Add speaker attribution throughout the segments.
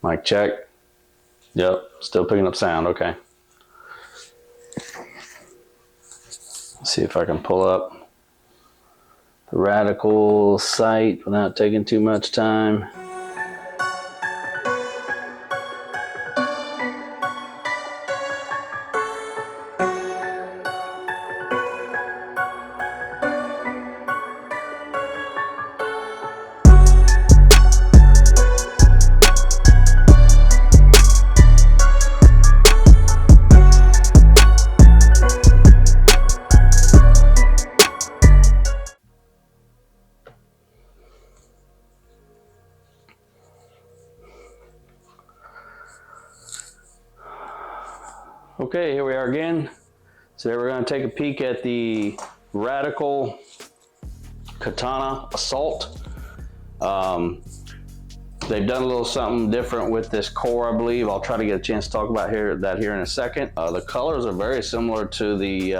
Speaker 1: Mic check. Yep, still picking up sound. Okay. Let's see if I can pull up the Radical site without taking too much time. Okay, here we are again. Today we're going to take a peek at the Radical Katana Assault. They've done a little something different with this core, I believe. I'll try to get a chance to talk about that here in a second. The colors are very similar to the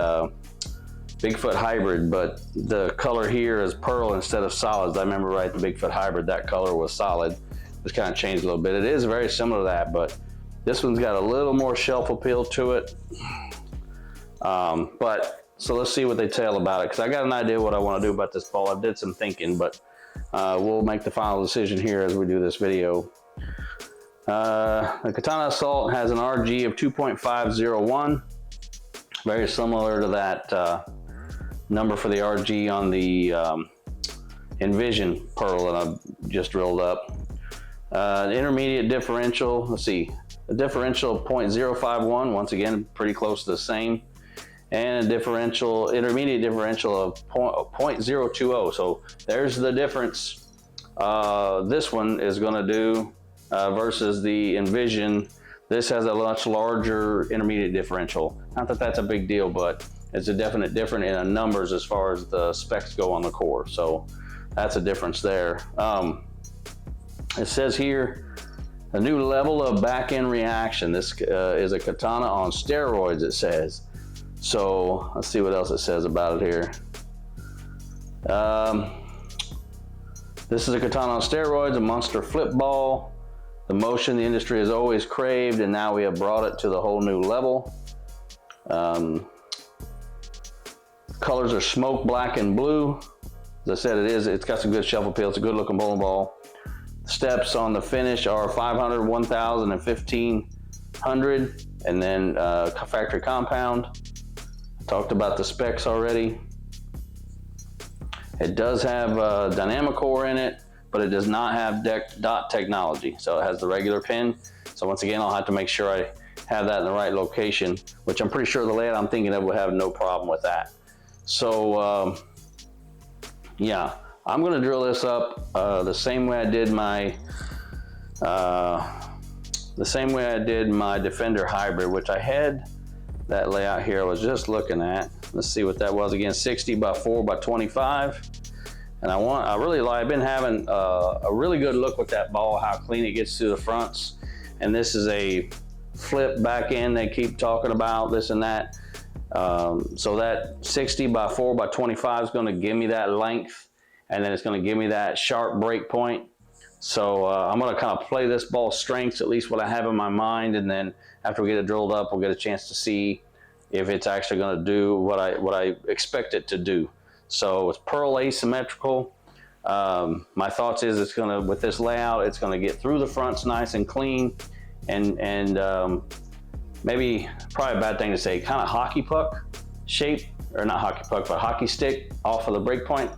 Speaker 1: Bigfoot Hybrid, but the color here is pearl instead of solids. I remember right, the Bigfoot Hybrid, that color was solid. It's kind of changed a little bit. It is very similar to that, but this one's got a little more shelf appeal to it. So let's see what they tell about it, because I got an idea what I want to do about this ball. I did some thinking, but we'll make the final decision here as we do this video. The Katana Assault has an RG of 2.501, very similar to that number for the RG on the Envision Pearl that I've just drilled up. Intermediate differential, let's see, a differential of 0.051, once again pretty close to the same, and a intermediate differential of 0.020. So there's the difference. This one is going to do versus the Envision. This has a much larger intermediate differential. Not that that's a big deal, but it's a definite difference in the numbers as far as the specs go on the core. So that's a difference there. It says here, a new level of back-end reaction. This is a katana on steroids, it says. So let's see what else it says about it here. This is a katana on steroids, a monster flip ball. The motion the industry has always craved, and now we have brought it to the whole new level. Colors are smoke, black, and blue. As I said, it's got some good shelf appeal. It's a good looking bowling ball. Steps on the finish are 500, 1000, and 1500, and then factory compound. Talked about the specs already. It does have a dynamic core in it, but it does not have dot technology. So it has the regular pin. So once again, I'll have to make sure I have that in the right location, which I'm pretty sure the layout I'm thinking of will have no problem with that. So yeah. I'm going to drill this up the same way I did my Defender Hybrid, which I had that layout here I was just looking at. Let's see what that was again, 60 by 4 by 25. And I've been having a really good look with that ball, how clean it gets to the fronts. And this is a flip back end they keep talking about, this and that. So that 60 by 4 by 25 is going to give me that length. And then it's going to give me that sharp break point. So I'm going to kind of play this ball's strengths, at least what I have in my mind, and then after we get it drilled up, we'll get a chance to see if it's actually going to do what I expect it to do. So it's pearl asymmetrical. My thoughts is it's going to, with this layout, it's going to get through the fronts nice and clean, and maybe probably a bad thing to say, kind of hockey puck shape, or not hockey puck, but hockey stick off of the break point.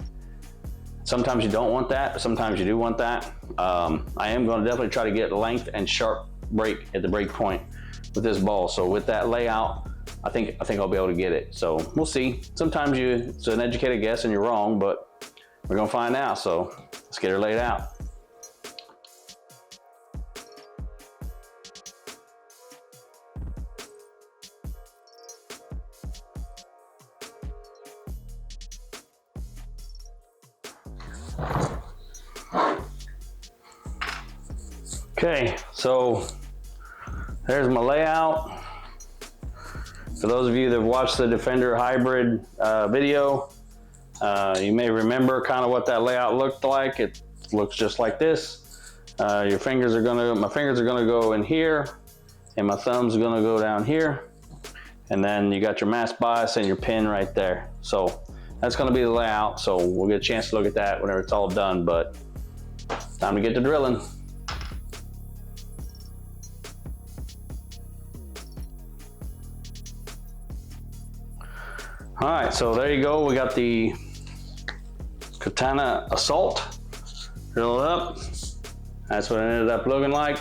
Speaker 1: Sometimes you don't want that, but sometimes you do want that. I am going to definitely try to get length and sharp break at the break point with this ball. So with that layout, I think I'll be able to get it. So we'll see. Sometimes it's an educated guess and you're wrong, but we're going to find out. So let's get her laid out. Okay, so there's my layout. For those of you that have watched the Defender Hybrid video, you may remember kind of what that layout looked like. It looks just like this. my fingers are gonna go in here, and my thumbs are gonna go down here. And then you got your mass bias and your pin right there. So that's gonna be the layout. So we'll get a chance to look at that whenever it's all done, but time to get to drilling. All right, so there you go. We got the Katana Assault drilled up. That's what it ended up looking like.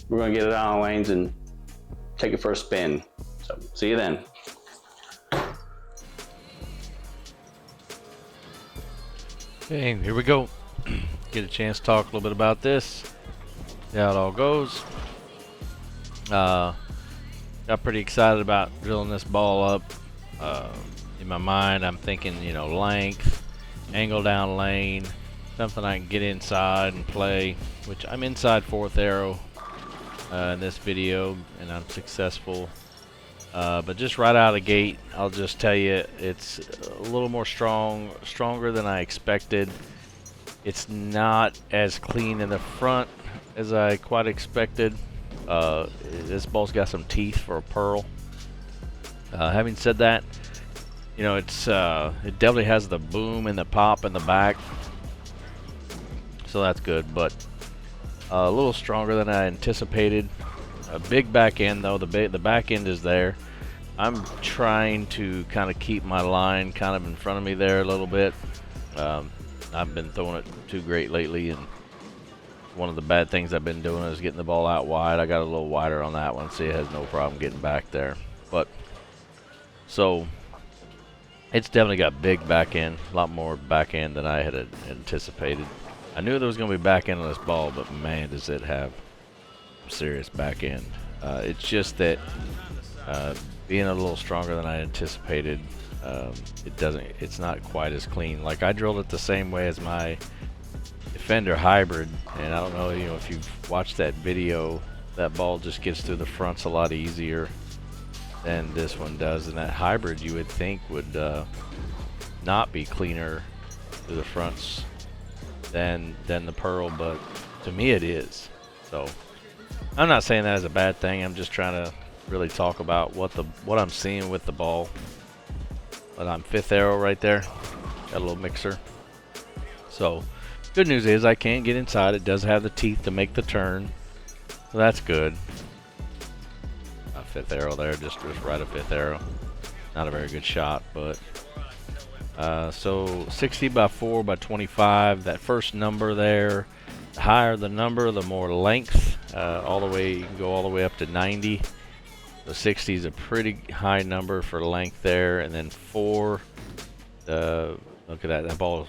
Speaker 1: We're gonna get it out on lanes and take it for a spin. So see you then.
Speaker 2: Okay, here we go. Get a chance to talk a little bit about this. See how it all goes. Got pretty excited about drilling this ball up. In my mind, I'm thinking, you know, length, angle down lane, something I can get inside and play, which I'm inside 4th arrow in this video, and I'm successful. But just right out of the gate, I'll just tell you, it's a little more stronger than I expected. It's not as clean in the front as I quite expected. This ball's got some teeth for a pearl. Having said that, you know, it definitely has the boom and the pop in the back, so that's good. But a little stronger than I anticipated. A big back end though. The back end is there. I'm trying to kind of keep my line kind of in front of me there a little bit. I've been throwing it too great lately, and one of the bad things I've been doing is getting the ball out wide. I got a little wider on that one. See, it has no problem getting back there. But so it's definitely got big back end, a lot more back end than I had anticipated. I knew there was going to be back end on this ball, but man, does it have serious back end. It's just that being a little stronger than I anticipated, it's not quite as clean. Like, I drilled it the same way as my Defender hybrid, and I don't know, you know, if you've watched that video, that ball just gets through the fronts a lot easier than this one does. And that hybrid, you would think, would not be cleaner through the fronts than the pearl, but to me it is. So I'm not saying that as a bad thing. I'm just trying to really talk about what I'm seeing with the ball. But I'm 5th arrow right there. Got a little mixer. So good news is I can get inside. It does have the teeth to make the turn, so that's good. A 5th arrow there, just right a 5th arrow. Not a very good shot, but so 60 by 4 by 25. That first number there, the higher the number, the more length. All the way, you can go all the way up to 90. So 60 is a pretty high number for length there, and then 4. Look at that ball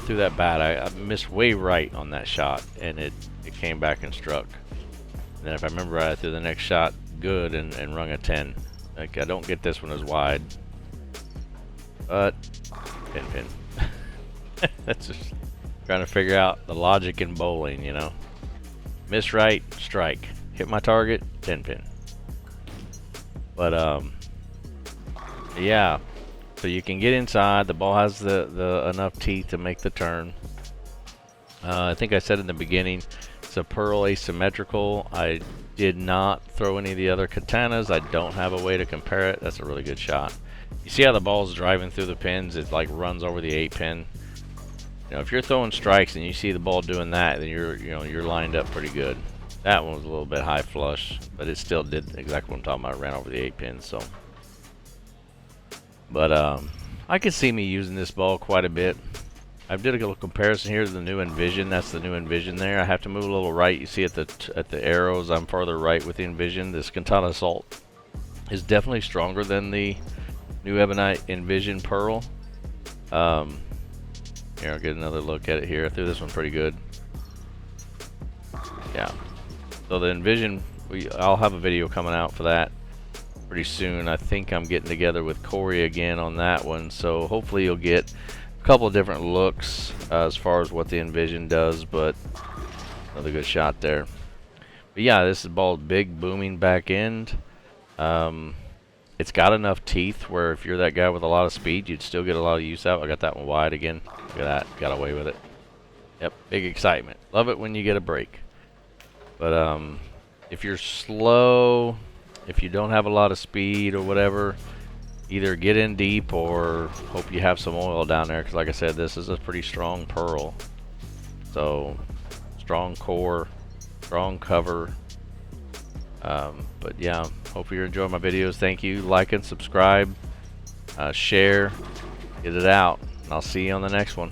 Speaker 2: through that bat. I missed way right on that shot, and it came back and struck. And then if I remember right, I threw the next shot good and rung a 10. Like, I don't get this one as wide, but pin. That's just trying to figure out the logic in bowling, you know. Miss right, strike. Hit my target, 10 pin. But yeah. So you can get inside. The ball has the enough teeth to make the turn. I think I said in the beginning, it's a pearl asymmetrical. I did not throw any of the other katanas. I don't have a way to compare it. That's a really good shot. You see how the ball's driving through the pins? It like runs over the 8 pin. You know, if you're throwing strikes and you see the ball doing that, then you're lined up pretty good. That one was a little bit high flush, but it still did exactly what I'm talking about. It ran over the 8 pin, so. But I could see me using this ball quite a bit. I did a little comparison here to the new Envision. That's the new Envision there. I have to move a little right. You see at the arrows, I'm farther right with the Envision. This Katana Assault is definitely stronger than the new Ebonite Envision Pearl. Here, I'll get another look at it here. I threw this one pretty good. Yeah. So the Envision, I'll have a video coming out for that pretty soon. I think I'm getting together with Corey again on that one, so hopefully you'll get a couple of different looks as far as what the Envision does. But another good shot there. But yeah, this is ball big booming back end. It's got enough teeth where if you're that guy with a lot of speed, you'd still get a lot of use out. I got that one wide again. Look at that, got away with it. Yep, big excitement. Love it when you get a break. But if you're slow, if you don't have a lot of speed or whatever, either get in deep or hope you have some oil down there, because like I said, this is a pretty strong pearl. So strong core, strong cover. But yeah, hope you're enjoying my videos. Thank you. Like and subscribe, share, get it out, and I'll see you on the next one.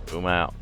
Speaker 2: Boom out.